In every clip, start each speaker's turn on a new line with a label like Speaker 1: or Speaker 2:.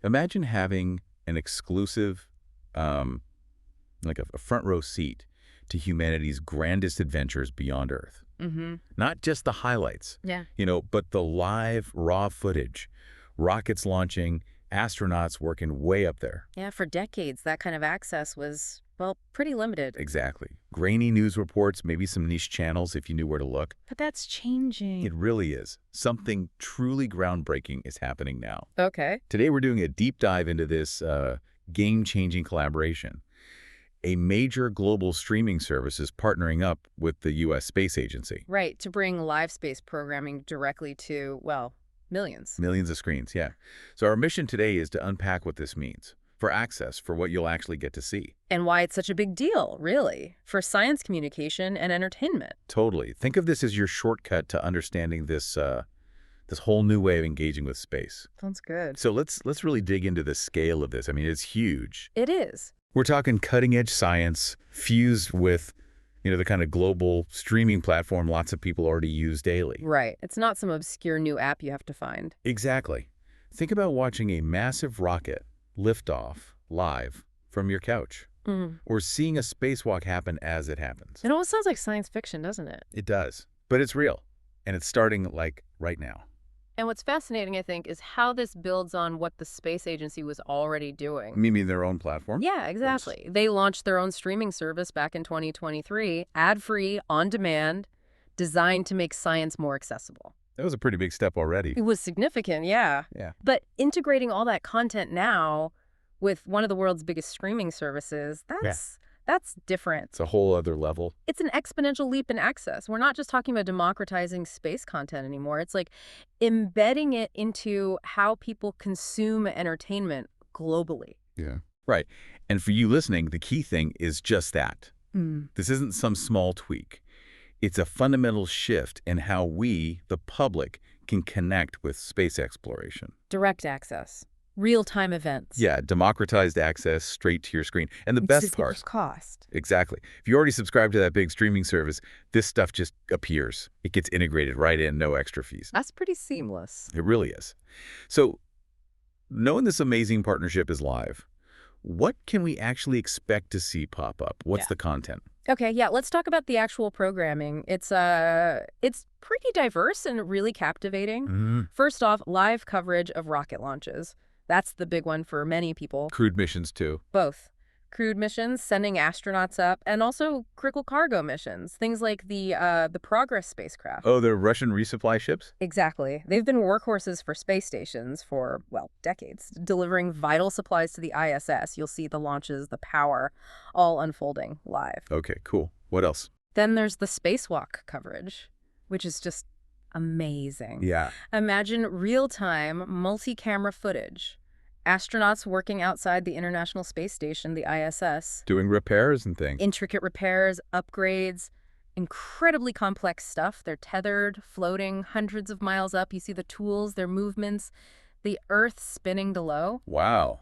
Speaker 1: Imagine having an exclusive, um, like a front row seat to humanity's grandest adventures beyond Earth.
Speaker 2: Mm-hmm.
Speaker 1: Not just the highlights,
Speaker 2: Yeah.
Speaker 1: but the live, raw footage. Rockets launching, astronauts working way up there.
Speaker 2: Yeah, for decades, that kind of access was, well, pretty limited.
Speaker 1: Exactly. Grainy news reports, maybe some niche channels if you knew where to look.
Speaker 2: But that's changing.
Speaker 1: It really is. Something truly groundbreaking is happening now.
Speaker 2: Okay.
Speaker 1: Today we're doing a deep dive into this game-changing collaboration. A major global streaming service is partnering up with the U.S. Space Agency.
Speaker 2: Right, to bring live space programming directly to, well, millions.
Speaker 1: Millions of screens, yeah. So our mission today is to unpack what this means for access, for what you'll actually get to see.
Speaker 2: And why it's such a big deal, really, for science communication and entertainment.
Speaker 1: Totally. Think of this as your shortcut to understanding this whole new way of engaging with space.
Speaker 2: Sounds good.
Speaker 1: So let's really dig into the scale of this. I mean, it's huge.
Speaker 2: It is.
Speaker 1: We're talking cutting-edge science fused with, the kind of global streaming platform lots of people already use daily.
Speaker 2: Right. It's not some obscure new app you have to find.
Speaker 1: Exactly. Think about watching a massive rocket lift off live from your couch, or seeing a spacewalk happen as it happens.
Speaker 2: It almost sounds like science fiction, doesn't it?
Speaker 1: It does, but it's real, and it's starting like right now.
Speaker 2: And what's fascinating, I think, is how this builds on what the space agency was already doing.
Speaker 1: You mean their own platform?
Speaker 2: Yeah, exactly. They launched their own streaming service back in 2023, ad-free, on-demand, designed to make science more accessible.
Speaker 1: That was a pretty big step already.
Speaker 2: It was significant, yeah.
Speaker 1: Yeah.
Speaker 2: But integrating all that content now with one of the world's biggest streaming services, that's different.
Speaker 1: It's a whole other level.
Speaker 2: It's an exponential leap in access. We're not just talking about democratizing space content anymore. It's like embedding it into how people consume entertainment globally.
Speaker 1: Yeah. Right. And for you listening, the key thing is just that. This isn't some small tweak. It's a fundamental shift in how we, the public, can connect with space exploration.
Speaker 2: Direct access. Real-time events.
Speaker 1: Yeah, democratized access straight to your screen. And the best part,
Speaker 2: cost.
Speaker 1: exactly. If you already subscribe to that big streaming service, this stuff just appears. It gets integrated right in, no extra fees.
Speaker 2: That's pretty seamless.
Speaker 1: It really is. So, knowing this amazing partnership is live, what can we actually expect to see pop up? What's the content?
Speaker 2: Okay, yeah, let's talk about the actual programming. It's pretty diverse and really captivating. First off, live coverage of rocket launches. That's the big one for many people.
Speaker 1: Crewed missions, too.
Speaker 2: Both. Crewed missions, sending astronauts up, and also critical cargo missions, things like the Progress spacecraft.
Speaker 1: Oh, the Russian resupply ships?
Speaker 2: Exactly. They've been workhorses for space stations for, well, decades, delivering vital supplies to the ISS. You'll see the launches, the power, all unfolding live.
Speaker 1: Okay, cool. What else?
Speaker 2: Then there's the spacewalk coverage, which is just amazing.
Speaker 1: Yeah.
Speaker 2: Imagine real-time, multi-camera footage. Astronauts working outside the International Space Station, the ISS.
Speaker 1: Doing repairs and things.
Speaker 2: Intricate repairs, upgrades, incredibly complex stuff. They're tethered, floating hundreds of miles up. You see the tools, their movements, the Earth spinning below.
Speaker 1: Wow.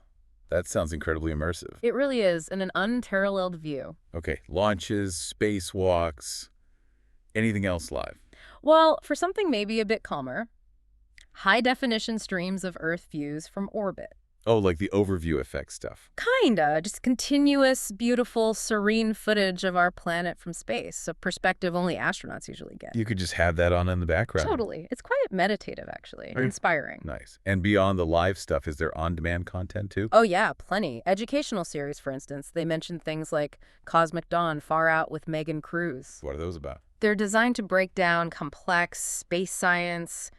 Speaker 1: That sounds incredibly immersive.
Speaker 2: It really is, in an unparalleled view.
Speaker 1: Okay, launches, spacewalks, anything else live?
Speaker 2: Well, for something maybe a bit calmer, high-definition streams of Earth views from orbit.
Speaker 1: Oh, like the overview effect stuff.
Speaker 2: Kinda. Just continuous, beautiful, serene footage of our planet from space. A perspective only astronauts usually get.
Speaker 1: You could just have that on in the background.
Speaker 2: Totally. It's quite meditative, actually. Inspiring.
Speaker 1: Nice. And beyond the live stuff, is there on-demand content too?
Speaker 2: Oh, yeah, plenty. Educational series, for instance. They mention things like Cosmic Dawn, Far Out with Megan Cruz.
Speaker 1: What are those about?
Speaker 2: They're designed to break down complex space science,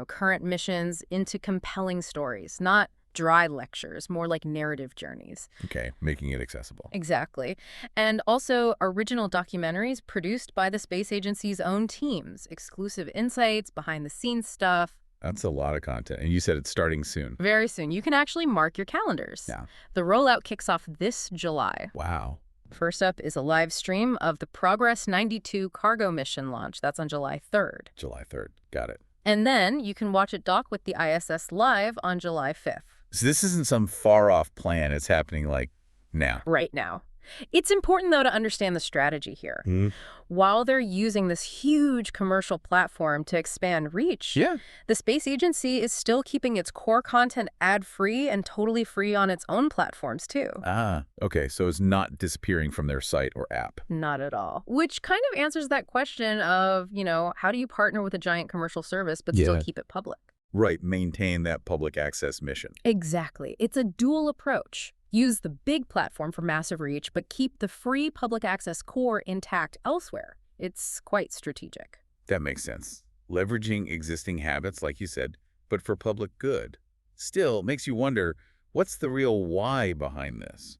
Speaker 2: current missions into compelling stories, not dry lectures, more like narrative journeys.
Speaker 1: Okay, making it accessible.
Speaker 2: Exactly. And also original documentaries produced by the space agency's own teams, exclusive insights, behind-the-scenes stuff.
Speaker 1: That's a lot of content. And you said it's starting soon.
Speaker 2: Very soon. You can actually mark your calendars.
Speaker 1: Yeah.
Speaker 2: The rollout kicks off this July.
Speaker 1: Wow.
Speaker 2: First up is a live stream of the Progress 92 cargo mission launch. That's on July 3rd.
Speaker 1: July 3rd. Got it.
Speaker 2: And then you can watch it dock with the ISS live on July 5th.
Speaker 1: So this isn't some far-off plan. It's happening like now.
Speaker 2: Right now. It's important, though, to understand the strategy here. While they're using this huge commercial platform to expand reach, the space agency is still keeping its core content ad-free and totally free on its own platforms, too.
Speaker 1: Ah, okay, so it's not disappearing from their site or app.
Speaker 2: Not at all. Which kind of answers that question of, how do you partner with a giant commercial service but still keep it public?
Speaker 1: Right, maintain that public access mission.
Speaker 2: Exactly. It's a dual approach. Use the big platform for massive reach, but keep the free public access core intact elsewhere. It's quite strategic.
Speaker 1: That makes sense. Leveraging existing habits, like you said, but for public good. Still, makes you wonder, what's the real why behind this?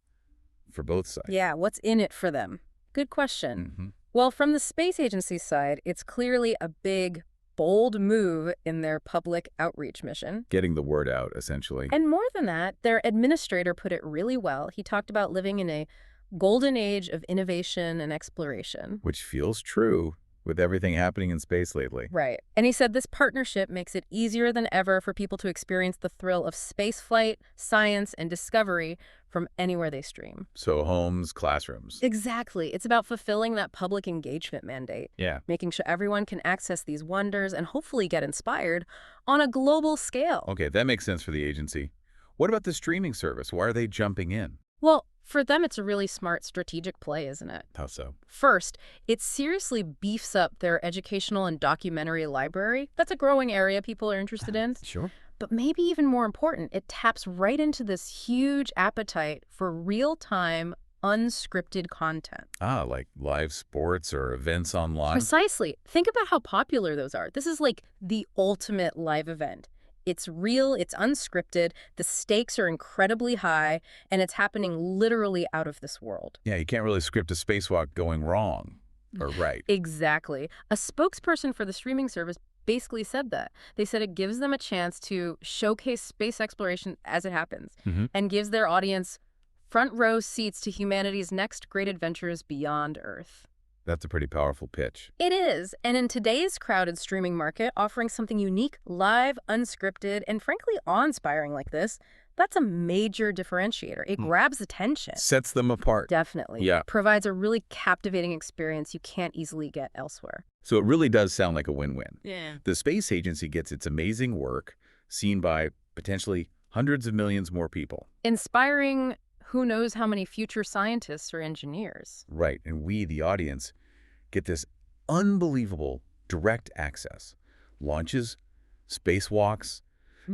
Speaker 1: For both sides.
Speaker 2: Yeah, what's in it for them? Good question. Well, from the space agency side, it's clearly a big, bold move in their public outreach mission.
Speaker 1: Getting the word out, essentially.
Speaker 2: And more than that, their administrator put it really well. He talked about living in a golden age of innovation and exploration.
Speaker 1: Which feels true with everything happening in space lately.
Speaker 2: Right. And he said this partnership makes it easier than ever for people to experience the thrill of spaceflight, science, and discovery from anywhere they stream.
Speaker 1: So homes, classrooms.
Speaker 2: Exactly. It's about fulfilling that public engagement mandate.
Speaker 1: Yeah.
Speaker 2: Making sure everyone can access these wonders and hopefully get inspired on a global scale.
Speaker 1: Okay, that makes sense for the agency. What about the streaming service? Why are they jumping in?
Speaker 2: Well, for them, it's a really smart strategic play, isn't it?
Speaker 1: How so?
Speaker 2: First, it seriously beefs up their educational and documentary library. That's a growing area people are interested in.
Speaker 1: Sure.
Speaker 2: But maybe even more important, it taps right into this huge appetite for real-time, unscripted content.
Speaker 1: Ah, like live sports or events online?
Speaker 2: Precisely. Think about how popular those are. This is like the ultimate live event. It's real, it's unscripted, the stakes are incredibly high, and it's happening literally out of this world.
Speaker 1: Yeah, you can't really script a spacewalk going wrong or right.
Speaker 2: Exactly. A spokesperson for the streaming service basically said that. They said it gives them a chance to showcase space exploration as it happens and gives their audience front row seats to humanity's next great adventures beyond Earth.
Speaker 1: That's a pretty powerful pitch.
Speaker 2: It is. And in today's crowded streaming market, offering something unique, live, unscripted, and frankly awe-inspiring like this, that's a major differentiator. It grabs attention.
Speaker 1: Sets them apart.
Speaker 2: Definitely.
Speaker 1: Yeah.
Speaker 2: Provides a really captivating experience you can't easily get elsewhere.
Speaker 1: So it really does sound like a win-win.
Speaker 2: Yeah.
Speaker 1: The space agency gets its amazing work seen by potentially hundreds of millions more people.
Speaker 2: Inspiring who knows how many future scientists or engineers.
Speaker 1: Right. And we, the audience, get this unbelievable direct access. Launches, spacewalks.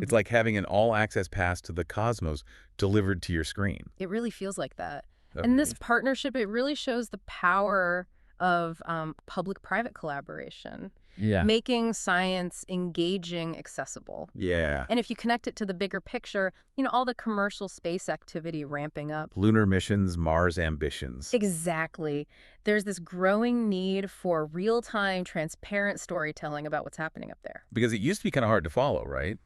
Speaker 1: It's like having an all-access pass to the cosmos delivered to your screen.
Speaker 2: It really feels like that. And this partnership, it really shows the power of public-private collaboration.
Speaker 1: Yeah.
Speaker 2: Making science engaging, accessible.
Speaker 1: Yeah.
Speaker 2: And if you connect it to the bigger picture, all the commercial space activity ramping up.
Speaker 1: Lunar missions, Mars ambitions.
Speaker 2: Exactly. There's this growing need for real-time, transparent storytelling about what's happening up there.
Speaker 1: Because it used to be kind of hard to follow, right?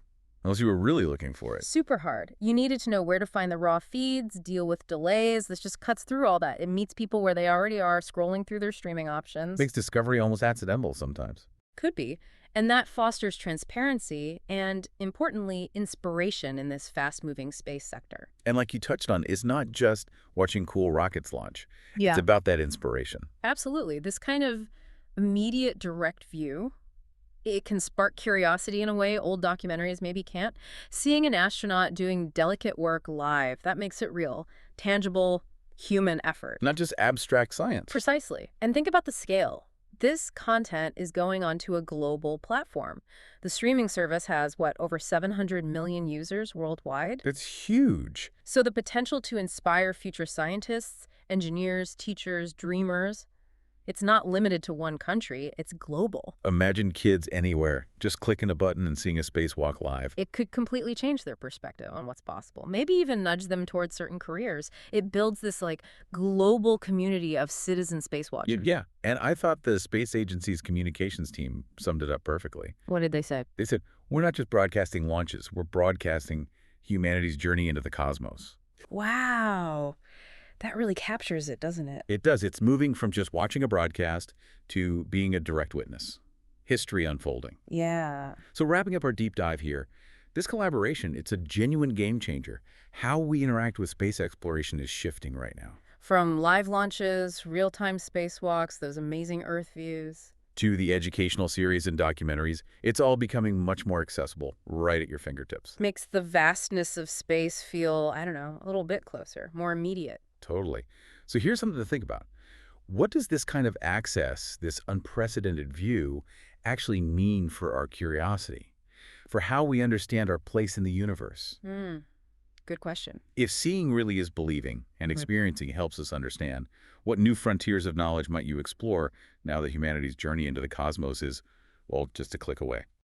Speaker 1: Unless you were really looking for it.
Speaker 2: Super hard. You needed to know where to find the raw feeds, deal with delays. This just cuts through all that. It meets people where they already are, scrolling through their streaming options.
Speaker 1: Makes discovery almost accidental sometimes.
Speaker 2: Could be. And that fosters transparency and, importantly, inspiration in this fast-moving space sector.
Speaker 1: And like you touched on, it's not just watching cool rockets launch.
Speaker 2: Yeah.
Speaker 1: It's about that inspiration.
Speaker 2: Absolutely. This kind of immediate direct view, it can spark curiosity in a way old documentaries maybe can't. Seeing an astronaut doing delicate work live, that makes it real, tangible, human effort.
Speaker 1: Not just abstract science.
Speaker 2: Precisely. And think about the scale. This content is going onto a global platform. The streaming service has, over 700 million users worldwide?
Speaker 1: That's huge.
Speaker 2: So the potential to inspire future scientists, engineers, teachers, dreamers, it's not limited to one country, it's global.
Speaker 1: Imagine kids anywhere, just clicking a button and seeing a spacewalk live.
Speaker 2: It could completely change their perspective on what's possible, maybe even nudge them towards certain careers. It builds this global community of citizen space watchers.
Speaker 1: Yeah, and I thought the space agency's communications team summed it up perfectly.
Speaker 2: What did they say?
Speaker 1: They said, we're not just broadcasting launches, we're broadcasting humanity's journey into the cosmos.
Speaker 2: Wow. That really captures it, doesn't it?
Speaker 1: It does. It's moving from just watching a broadcast to being a direct witness. History unfolding.
Speaker 2: Yeah.
Speaker 1: So wrapping up our deep dive here, this collaboration, it's a genuine game changer. How we interact with space exploration is shifting right now.
Speaker 2: From live launches, real-time spacewalks, those amazing Earth views.
Speaker 1: To the educational series and documentaries, it's all becoming much more accessible, right at your fingertips.
Speaker 2: Makes the vastness of space feel, I don't know, a little bit closer, more immediate.
Speaker 1: Totally. So here's something to think about. What does this kind of access, this unprecedented view, actually mean for our curiosity? For how we understand our place in the universe?
Speaker 2: Good question.
Speaker 1: If seeing really is believing and experiencing helps us understand, what new frontiers of knowledge might you explore now that humanity's journey into the cosmos is, well, just a click away?